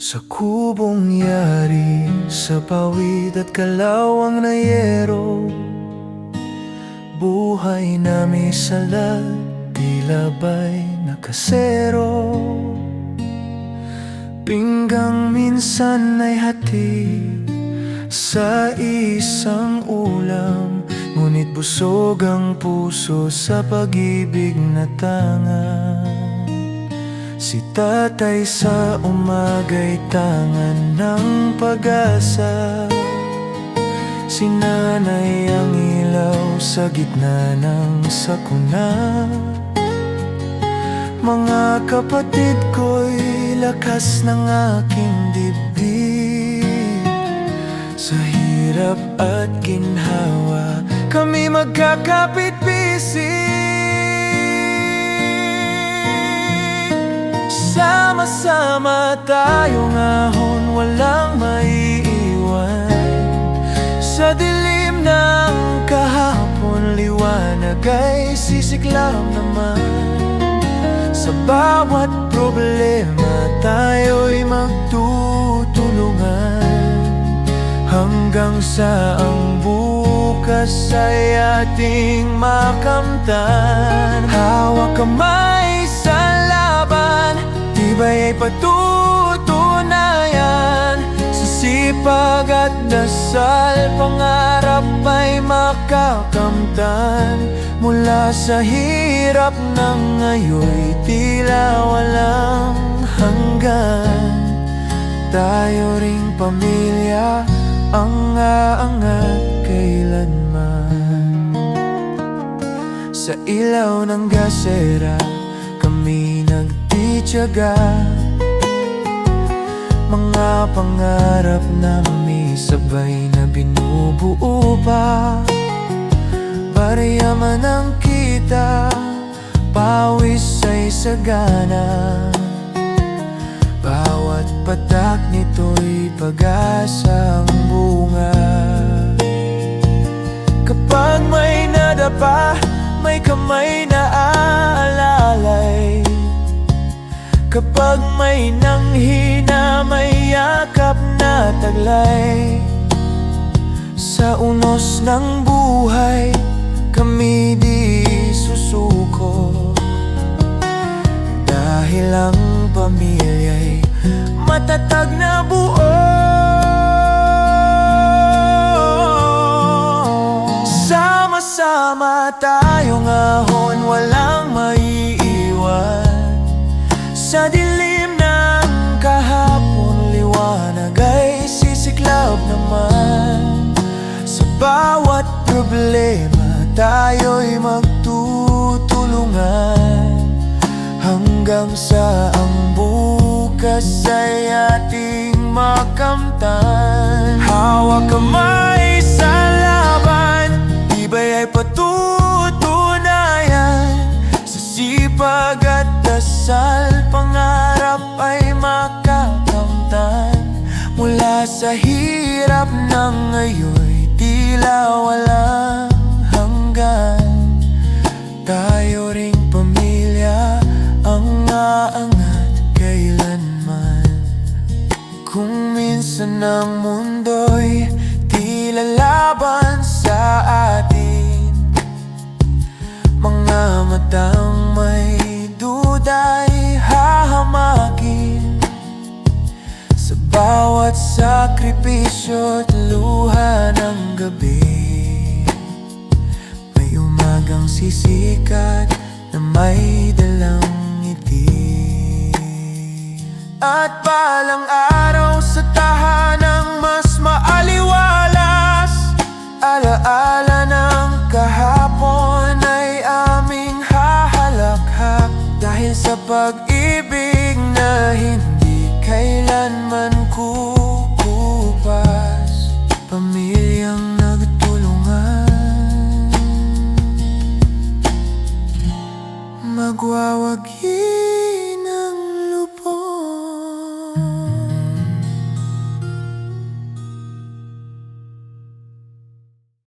Sa kubong yari, sa pawid at kalawang na yero, buhay na may salat, tila ba'y nakasero. Pinggang minsan ay hati sa isang ulam, ngunit busog ang puso sa pag-ibig na tanga. Si tatay sa umaga'y tangan ng pag-asa, si nanay ang ilaw sa gitna ng sakuna. Mga kapatid ko'y lakas ng aking dibdib, sa hirap at ginhawa kami magkakapit-bisig. Sama-sama tayong ahon, walang maiiwan. Sa dilim ng kahapon, liwanag ay sisiklab naman. Sa bawat problema tayo'y magtutulungan, hanggang sa ang bukas ay ating makamtan. Hawak kamay sa laban, tibay ay patutunayan. Sa sipag at dasal, pangarap ay makakamtan. Mula sa hirap ng ngayoy, tila walang hanggan. Tayo ring pamilya, ang aangat kailanman. Sa ilaw ng gasera kami nagtitiyaga, mga pangarap namin sabay na binubuo pa. Barya man ang kita, pawis ay sagana. Bawat patak nito'y pag-asang bunga. Kapag may nadapa, may kamay na aalalay. Kapag may nanghina, may yakap na taglay. Sa unos ng buhay, kami di susuko, dahil ang pamilya'y matatag na buo. Sama-sama tayong ahon, walang maiiwan. Sa dilim ng kahapon, liwanag ay sisiklab naman. Sa bawat problema tayo'y magtutulungan, hanggang sa ang bukas ay ating makamtan. Hawak kamay sa laban, tibay ay patutunayan. Sa sipag at dasal, pangarap ay makakamtan. Mula sa hirap ng ngayoy, tila walang hanggan. Tayo ring pamilya, ang aangat kailanman. Kung minsan ang mundo'y tila laban sa atin, mga matang may duda'y hahamakin. Sa bawat sakripisyo at luha ng gabi, may umagang sisikat na may dalang ngiti. At balang araw sa tahanan,